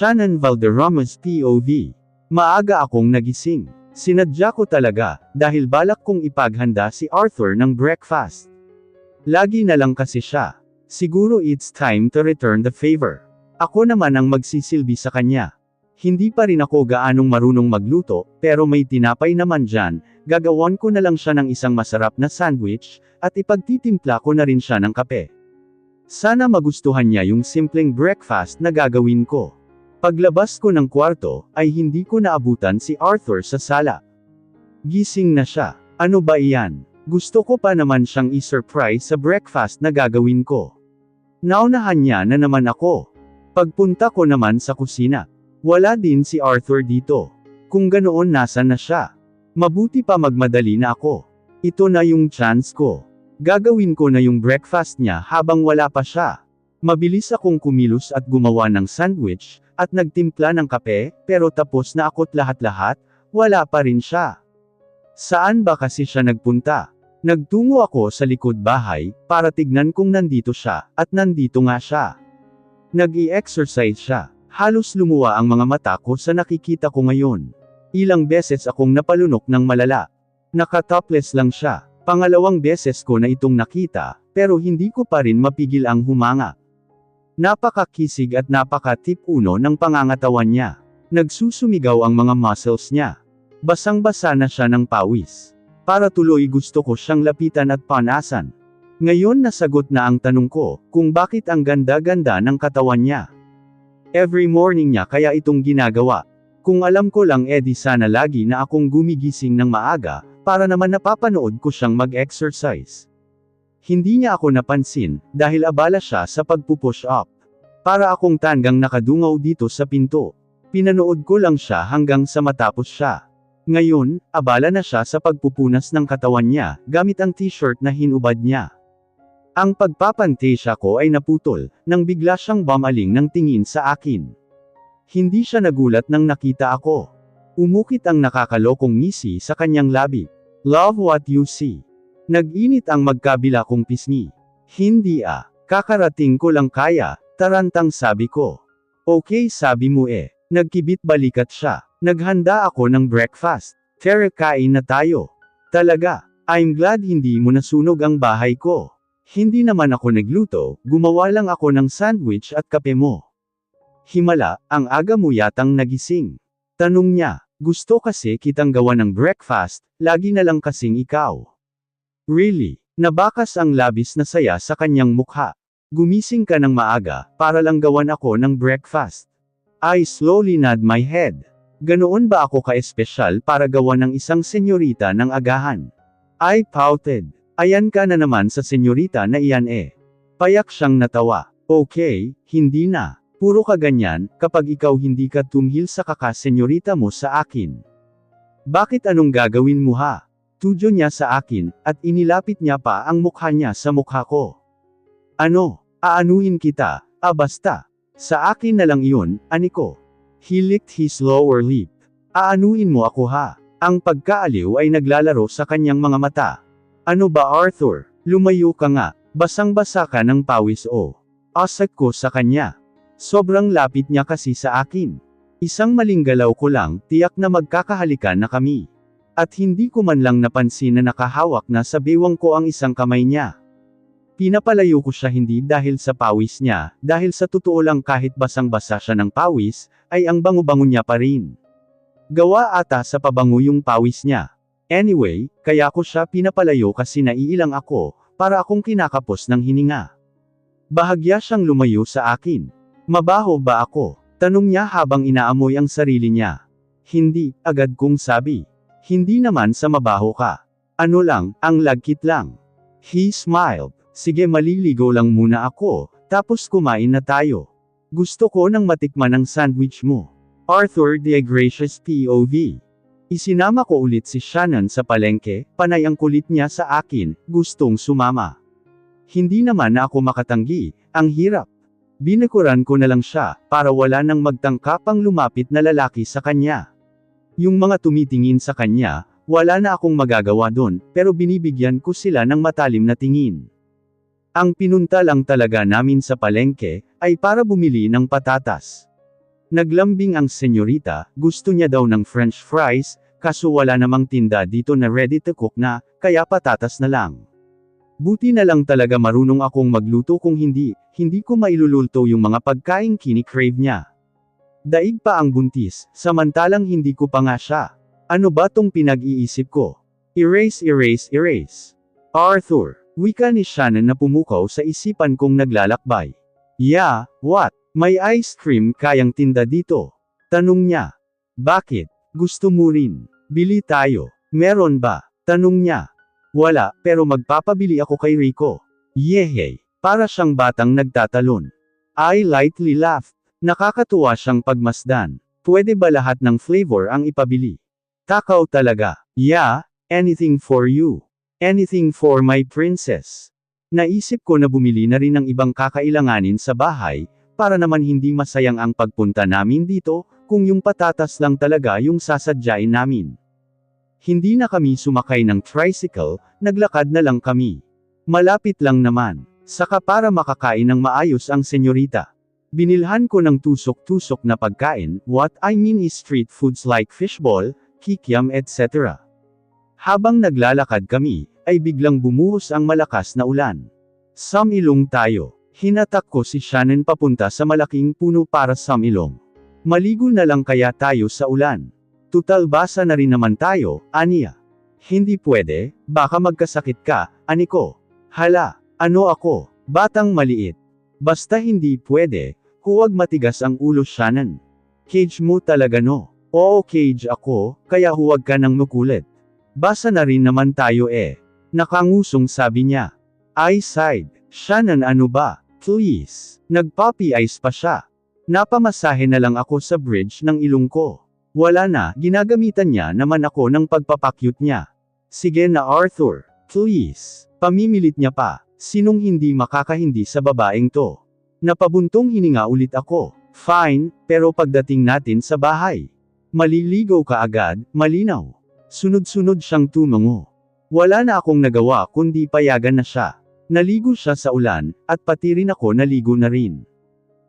Shannon Valderrama's POV. Maaga akong nagising. Sinadya ko talaga, dahil balak kong ipaghanda si Arthur ng breakfast. Lagi na lang kasi siya. Siguro it's time to return the favor. Ako naman ang magsisilbi sa kanya. Hindi pa rin ako gaanong marunong magluto, pero may tinapay naman dyan, gagawan ko na lang siya ng isang masarap na sandwich, at ipagtitimpla ko na rin siya ng kape. Sana magustuhan niya yung simpleng breakfast na gagawin ko. Paglabas ko ng kwarto, ay hindi ko naabutan si Arthur sa sala. Gising na siya. Ano ba iyan? Gusto ko pa naman siyang i-surprise sa breakfast na gagawin ko. Naunahan niya na naman ako. Pagpunta ko naman sa kusina, wala din si Arthur dito. Kung ganoon nasan na siya? Mabuti pa magmadali na ako. Ito na yung chance ko. Gagawin ko na yung breakfast niya habang wala pa siya. Mabilis akong kumilos at gumawa ng sandwich, at nagtimpla ng kape, pero tapos na ako't lahat-lahat, wala pa rin siya. Saan ba kasi siya nagpunta? Nagtungo ako sa likod bahay, para tignan kung nandito siya, at nandito nga siya. Nag-i-exercise siya. Halos lumuwa ang mga mata ko sa nakikita ko ngayon. Ilang beses akong napalunok ng malala. Nakatopless lang siya. Pangalawang beses ko na itong nakita, pero hindi ko pa rin mapigil ang humanga. Napakakisig at napaka-tip-uno ng pangangatawan niya. Nagsusumigaw ang mga muscles niya. Basang-basa na siya ng pawis. Para tuloy gusto ko siyang lapitan at panasan. Ngayon nasagot na ang tanong ko, kung bakit ang ganda-ganda ng katawan niya. Every morning niya kaya itong ginagawa. Kung alam ko lang edi sana lagi na akong gumigising ng maaga, para naman napapanood ko siyang mag-exercise. Hindi niya ako napansin, dahil abala siya sa pagpupush up. Para akong tanggang nakadungaw dito sa pinto. Pinanood ko lang siya hanggang sa matapos siya. Ngayon, abala na siya sa pagpupunas ng katawan niya, gamit ang t-shirt na hinubad niya. Ang pagpapantesya ko ay naputol, nang bigla siyang bumaling ng tingin sa akin. Hindi siya nagulat nang nakita ako. Umukit ang nakakalokong ngisi sa kanyang labi. Love what you see. Nag-init ang magkabila kong pisngi. Hindi kakarating ko lang kaya, tarantang sabi ko. Okay sabi mo Nagkibit balikat siya. Naghanda ako ng breakfast. Tara kain na tayo. Talaga, I'm glad hindi mo nasunog ang bahay ko. Hindi naman ako nagluto, gumawa lang ako ng sandwich at kape mo. Himala, ang aga mo yatang nagising. Tanong niya, gusto kasi kitang gawa ng breakfast, lagi na lang kasing ikaw. Really? Nabakas ang labis na saya sa kanyang mukha. Gumising ka ng maaga, para lang gawan ako ng breakfast. I slowly nod my head. Ganoon ba ako ka-espesyal para gawa ng isang senyorita ng agahan? I pouted. Ayan ka na naman sa senyorita na iyan Payak siyang natawa. Okay, hindi na. Puro ka ganyan, kapag ikaw hindi ka tumhil sa kaka-senyorita mo sa akin. Bakit anong gagawin mo ha? Tudyo niya sa akin, at inilapit niya pa ang mukha niya sa mukha ko. Ano? Aanuhin kita? Basta. Sa akin na lang iyon, aniko. He licked his lower lip. Aanuhin mo ako ha? Ang pagkaaliw ay naglalaro sa kanyang mga mata. Ano ba Arthur? Lumayo ka nga. Basang-basa ka ng pawis Asak ko sa kanya. Sobrang lapit niya kasi sa akin. Isang maling galaw ko lang, tiyak na magkakahalikan na kami. At hindi ko man lang napansin na nakahawak na sa bewang ko ang isang kamay niya. Pinapalayo ko siya hindi dahil sa pawis niya, dahil sa totoo lang kahit basang-basa siya ng pawis, ay ang bango-bango niya pa rin. Gawa ata sa pabango yung pawis niya. Anyway, kaya ko siya pinapalayo kasi naiilang ako, para akong kinakapos ng hininga. Bahagya siyang lumayo sa akin. Mabaho ba ako? Tanong niya habang inaamoy ang sarili niya. Hindi, agad kong sabi. Hindi naman sa mabaho ka. Ano lang, ang lagkit lang. He smiled. Sige maliligo lang muna ako, tapos kumain na tayo. Gusto ko nang matikman ang sandwich mo. Arthur de Gracious POV. Isinama ko ulit si Shannon sa palengke, panay ang kulit niya sa akin, gustong sumama. Hindi naman ako makatanggi, ang hirap. Binakuran ko na lang siya, para wala nang magtangkapang lumapit na lalaki sa kanya. Yung mga tumitingin sa kanya, wala na akong magagawa doon, pero binibigyan ko sila ng matalim na tingin. Ang pinunta lang talaga namin sa palengke, ay para bumili ng patatas. Naglambing ang senyorita, gusto niya daw ng french fries, kaso wala namang tinda dito na ready to cook na, kaya patatas na lang. Buti na lang talaga marunong akong magluto kung hindi ko mailuluto yung mga pagkaing kini-crave niya. Daig pa ang buntis, samantalang hindi ko pa nga siya. Ano ba tong pinag-iisip ko? Erase. Arthur, wika ni Shannon na pumukaw sa isipan kong naglalakbay. Yeah, what? May ice cream kayang tinda dito? Tanong niya. Bakit? Gusto mo rin? Bili tayo. Meron ba? Tanong niya. Wala, pero magpapabili ako kay Rico. Yehey, para siyang batang nagtatalon. I lightly laughed. Nakakatuwa siyang pagmasdan. Pwede ba lahat ng flavor ang ipabili? Takaw talaga. Yeah, anything for you. Anything for my princess. Naisip ko na bumili na rin ng ibang kakailanganin sa bahay, para naman hindi masayang ang pagpunta namin dito, kung yung patatas lang talaga yung sasadyain namin. Hindi na kami sumakay ng tricycle, naglakad na lang kami. Malapit lang naman. Saka para makakain ng maayos ang senyorita. Binilhan ko ng tusok-tusok na pagkain, what I mean is street foods like fishball, kikiam etc. Habang naglalakad kami, ay biglang bumuhos ang malakas na ulan. Samilong tayo. Hinatak ko si Shannon papunta sa malaking puno para samilong. Maligo na lang kaya tayo sa ulan. Tutal basa na rin naman tayo, aniya. Hindi pwede, baka magkasakit ka, ani ko. Hala, ano ako, batang maliit. Basta hindi pwede, huwag matigas ang ulo Shannon. Cage mo talaga no. Oo cage ako, kaya huwag ka nang makulit. Basa na rin naman tayo eh. Nakangusong sabi niya. I sighed. Shannon ano ba, please. Nagpuppy eyes pa siya. Napamasahe na lang ako sa bridge ng ilong ko. Wala na, ginagamitan niya naman ako ng pagpapakyut niya. Sige na Arthur, please. Pamimilit niya pa, sinong hindi makakahindi sa babaeng to. Napabuntong hininga ulit ako. Fine, pero pagdating natin sa bahay. Maliligaw ka agad, malinaw. Sunod-sunod siyang tumango. Wala na akong nagawa kundi payagan na siya. Naligo siya sa ulan, at pati rin ako naligo na rin.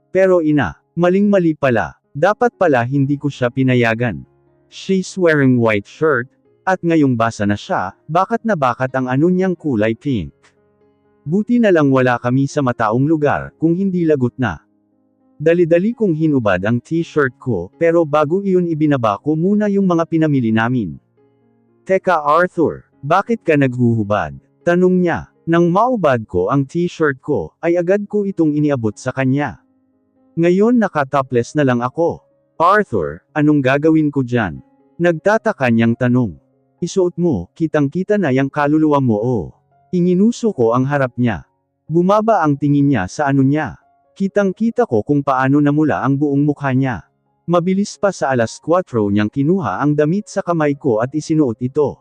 Pero ina, maling-mali pala. Dapat pala hindi ko siya pinayagan. She's wearing white shirt, at ngayong basa na siya, bakat na bakat ang ano niyang kulay pink. Buti na lang wala kami sa mataong lugar, kung hindi lagot na. Dali-dali kong hinubad ang t-shirt ko, pero bago iyon ibinaba ko muna yung mga pinamili namin. Teka Arthur, bakit ka naghuhubad? Tanong niya. Nang maubad ko ang t-shirt ko, ay agad ko itong iniabot sa kanya. Ngayon nakatopless na lang ako. Arthur, anong gagawin ko dyan? Nagtataka niyang tanong. Isuot mo, kitang-kita na yang kaluluwa mo oh. Inginuso ko ang harap niya. Bumaba ang tingin niya sa ano niya. Kitang-kita ko kung paano namula ang buong mukha niya. Mabilis pa sa 4:00 niyang kinuha ang damit sa kamay ko at isinuot ito.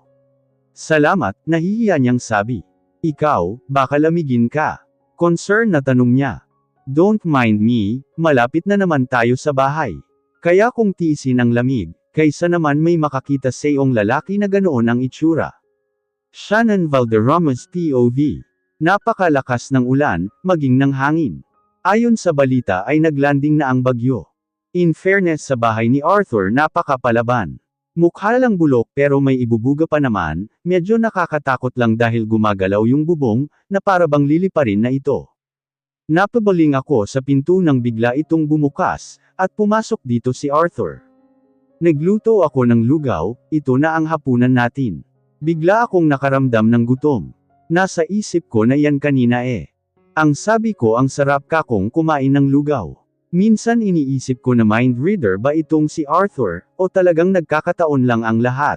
Salamat, nahihiya niyang sabi. Ikaw, baka lamigin ka. Concern na tanong niya. Don't mind me, malapit na naman tayo sa bahay. Kaya kung tiisin ang lamig, kaysa naman may makakita sa iyong lalaki na ganoon ang itsura. Shannon Valderrama's POV. Napakalakas ng ulan, maging ng hangin. Ayon sa balita ay naglanding na ang bagyo. In fairness sa bahay ni Arthur napakapalaban. Mukha lang bulok pero may ibubuga pa naman, medyo nakakatakot lang dahil gumagalaw yung bubong, na parabang liliparin na ito. Napabaling ako sa pinto nang bigla itong bumukas, at pumasok dito si Arthur. Nagluto ako ng lugaw, ito na ang hapunan natin. Bigla akong nakaramdam ng gutom. Nasa isip ko na yan kanina eh. Ang sabi ko ang sarap kakong kumain ng lugaw. Minsan iniisip ko na mind reader ba itong si Arthur, o talagang nagkakataon lang ang lahat.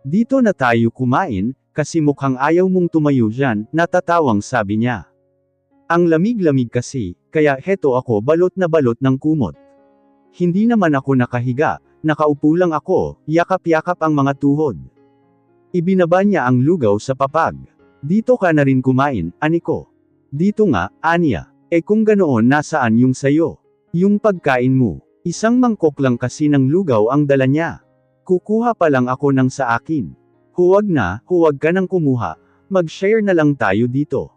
Dito na tayo kumain, kasi mukhang ayaw mong tumayo dyan, natatawang sabi niya. Ang lamig-lamig kasi, kaya heto ako balot na balot ng kumot. Hindi naman ako nakahiga, nakaupo lang ako, yakap-yakap ang mga tuhod. Ibinaba niya ang lugaw sa papag. Dito ka na rin kumain, ani ko. Dito nga, aniya. Kung ganoon nasaan yung sayo? Yung pagkain mo. Isang mangkok lang kasi ng lugaw ang dala niya. Kukuha pa lang ako ng sa akin. Huwag ka nang kumuha, mag-share na lang tayo dito.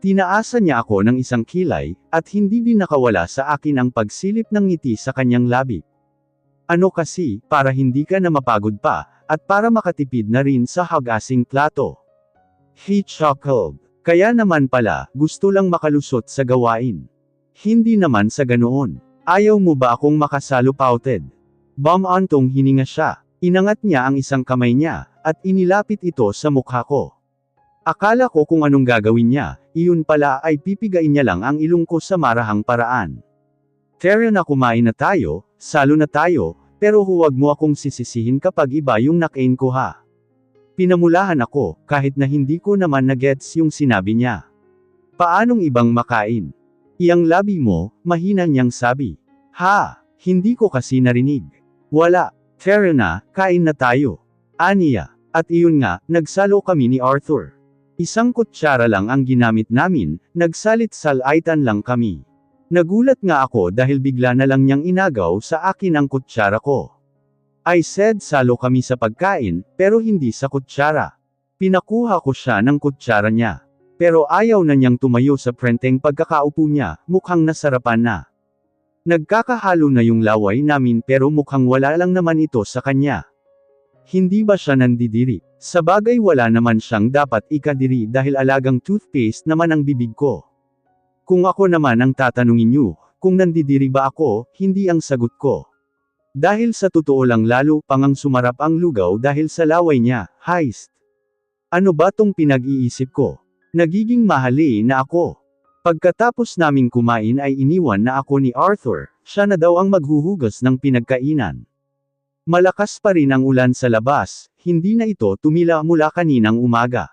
Tinaasan niya ako ng isang kilay, at hindi din nakawala sa akin ang pagsilip ng ngiti sa kanyang labi. Ano kasi, para hindi ka na mapagod pa, at para makatipid na rin sa hagasing plato. He chuckled. Kaya naman pala, gusto lang makalusot sa gawain. Hindi naman sa ganoon. Ayaw mo ba akong makasalo, pouted? Bumantong hininga siya. Inangat niya ang isang kamay niya, at inilapit ito sa mukha ko. Akala ko kung anong gagawin niya, iyon pala ay pipigain niya lang ang ilong ko sa marahang paraan. Tara na, kumain na tayo, salo na tayo, pero huwag mo akong sisisihin kapag iba yung nakain ko ha. Pinamulahan ako, kahit na hindi ko naman na-gets yung sinabi niya. Paanong ibang makain? Iyang labi mo, mahina niyang sabi. Ha, hindi ko kasi narinig. Wala, tara na, kain na tayo. Aniya, at iyon nga, nagsalo kami ni Arthur. Isang kutsara lang ang ginamit namin, nagsalit-salaitan lang kami. Nagulat nga ako dahil bigla na lang niyang inagaw sa akin ang kutsara ko. I said salo kami sa pagkain, pero hindi sa kutsara. Pinakuha ko siya ng kutsara niya. Pero ayaw na niyang tumayo sa prenteng pagkakaupo niya, mukhang nasarapan na. Nagkakahalo na yung laway namin pero mukhang wala lang naman ito sa kanya. Hindi ba siya nandidiri? Sa bagay wala naman siyang dapat ikadiri dahil alagang toothpaste naman ang bibig ko. Kung ako naman ang tatanungin niyo, kung nandidiri ba ako, hindi ang sagot ko. Dahil sa totoo lang lalo pangang sumarap ang lugaw dahil sa laway niya, heist. Ano ba tong pinag-iisip ko? Nagiging mahali na ako. Pagkatapos naming kumain ay iniwan na ako ni Arthur, siya na daw ang maghuhugas ng pinagkainan. Malakas pa rin ang ulan sa labas, hindi na ito tumila mula kaninang umaga.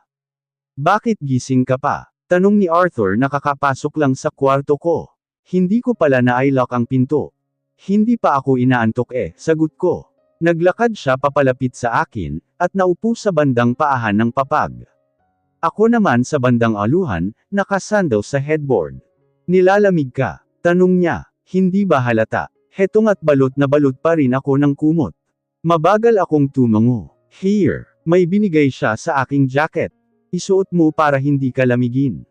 Bakit gising ka pa? Tanong ni Arthur nakakapasok lang sa kwarto ko. Hindi ko pala na-i-lock ang pinto. Hindi pa ako inaantok sagot ko. Naglakad siya papalapit sa akin, at naupo sa bandang paahan ng papag. Ako naman sa bandang aluhan, nakasandaw sa headboard. Nilalamig ka? Tanong niya. Hindi ba halata? Hetong at balot na balot pa rin ako ng kumot. Mabagal akong tumango. Here, may binigay siya sa aking jacket. Isuot mo para hindi ka lamigin.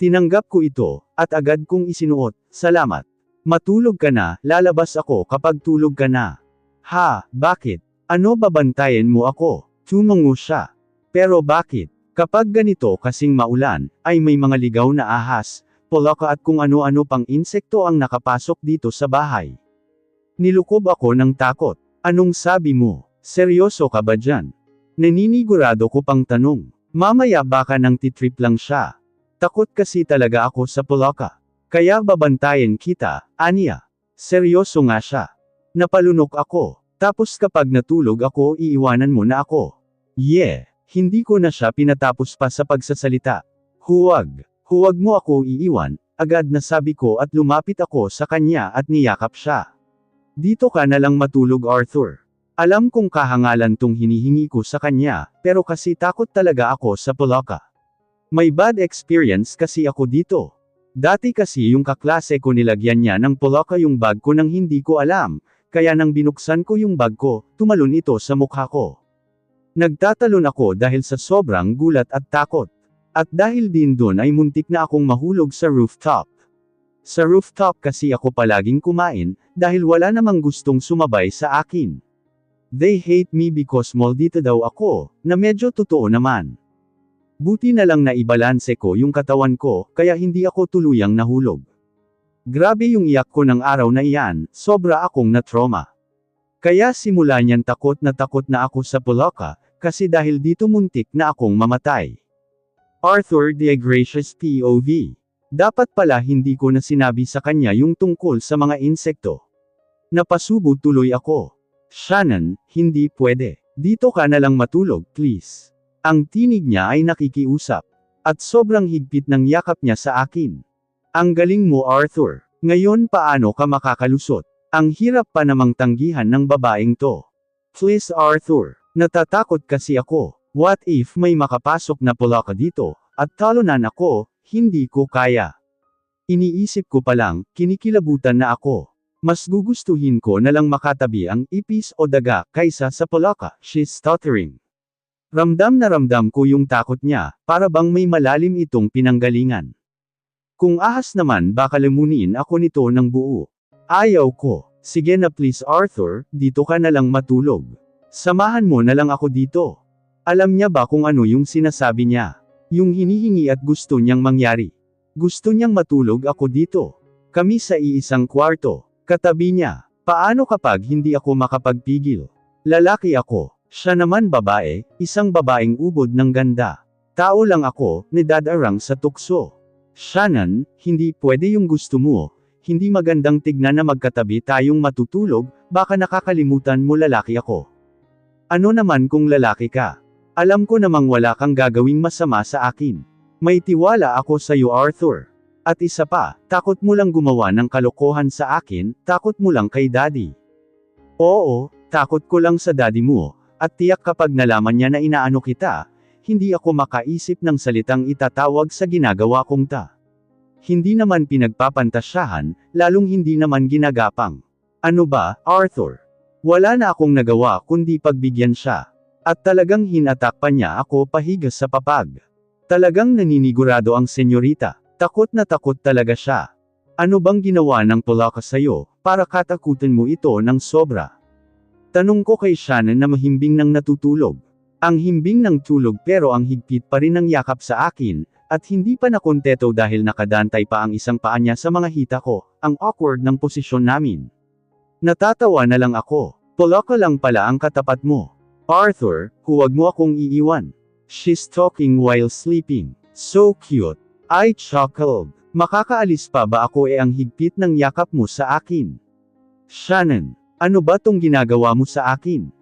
Tinanggap ko ito, at agad kong isinuot, salamat. Matulog ka na, lalabas ako kapag tulog ka na. Ha, bakit? Ano babantayan mo ako? Tumango siya. Pero bakit? Kapag ganito kasing maulan, ay may mga ligaw na ahas, polaka at kung ano-ano pang insekto ang nakapasok dito sa bahay. Nilukob ako ng takot. Anong sabi mo? Seryoso ka ba dyan? Naninigurado ko pang tanong. Mamaya baka nang titrip lang siya. Takot kasi talaga ako sa polaka. Kaya babantayan kita, aniya. Seryoso nga siya. Napalunok ako. Tapos kapag natulog ako iiwanan mo na ako. Hindi ko na siya pinatapos pa sa pagsasalita. Huwag mo ako iiwan, agad na sabi ko at lumapit ako sa kanya at niyakap siya. Dito ka na lang matulog, Arthur. Alam kong kahangalan tong hinihingi ko sa kanya, pero kasi takot talaga ako sa polaka. May bad experience kasi ako dito. Dati kasi yung kaklase ko nilagyan niya ng polaka yung bag ko nang hindi ko alam, kaya nang binuksan ko yung bag ko, tumalon ito sa mukha ko. Nagtatalon ako dahil sa sobrang gulat at takot. At dahil din doon ay muntik na akong mahulog sa rooftop. Sa rooftop kasi ako palaging kumain, dahil wala namang gustong sumabay sa akin. They hate me because maldita daw ako, na medyo totoo naman. Buti na lang na ibalanse ko yung katawan ko, kaya hindi ako tuluyang nahulog. Grabe yung iyak ko ng araw na iyan, sobra akong na-trauma. Kaya simula niyan takot na ako sa polaka, kasi dahil dito muntik na akong mamatay. Arthur de Gracious POV. Dapat pala hindi ko na sinabi sa kanya yung tungkol sa mga insekto. Napasubo tuloy ako. Shannon, hindi pwede. Dito ka na lang matulog, please. Ang tinig niya ay nakikiusap. At sobrang higpit ng yakap niya sa akin. Ang galing mo, Arthur. Ngayon paano ka makakalusot? Ang hirap pa namang tanggihan ng babaeng to. Please, Arthur. Natatakot kasi ako. What if may makapasok na polaka dito, at talunan ako? Hindi ko kaya. Iniisip ko pa lang, kinikilabutan na ako. Mas gugustuhin ko na lang makatabi ang ipis o daga kaysa sa polaka, she's stuttering. Ramdam na ramdam ko yung takot niya, para bang may malalim itong pinanggalingan. Kung ahas naman baka lamunin ako nito ng buo. Ayaw ko. Sige na please Arthur, dito ka na lang matulog. Samahan mo na lang ako dito. Alam niya ba kung ano yung sinasabi niya? Yung hinihingi at gusto niyang mangyari. Gusto niyang matulog ako dito. Kami sa iisang kwarto. Katabi niya. Paano kapag hindi ako makapagpigil? Lalaki ako. Siya naman babae, isang babaeng ubod ng ganda. Tao lang ako, nidadarang sa tukso. Shannon, hindi pwede yung gusto mo. Hindi magandang tignan na magkatabi tayong matutulog, baka nakakalimutan mo lalaki ako. Ano naman kung lalaki ka? Alam ko namang wala kang gagawing masama sa akin. May tiwala ako sa iyo Arthur. At isa pa, takot mo lang gumawa ng kalokohan sa akin, takot mo lang kay daddy. Oo, takot ko lang sa daddy mo, at tiyak kapag nalaman niya na inaano kita, hindi ako makaisip ng salitang itatawag sa ginagawa kong ta. Hindi naman pinagpapantasyahan, lalong hindi naman ginagapang. Ano ba, Arthur? Wala na akong nagawa kundi pagbigyan siya. At talagang hinatak pa niya ako pahigas sa papag. Talagang naninigurado ang senyorita. Takot na takot talaga siya. Ano bang ginawa ng Polaka sa'yo, para katakutin mo ito ng sobra? Tanong ko kay Shannon na mahimbing nang natutulog. Ang himbing ng tulog pero ang higpit pa rin ng yakap sa akin, at hindi pa nakonteto dahil nakadantay pa ang isang paa niya sa mga hita ko, ang awkward ng posisyon namin. Natatawa na lang ako. Polaka lang pala ang katapat mo. Arthur, huwag mo akong iiwan. She's talking while sleeping. So cute. I chuckled. Makakaalis pa ba ako ang higpit ng yakap mo sa akin? Shannon, ano ba tong ginagawa mo sa akin?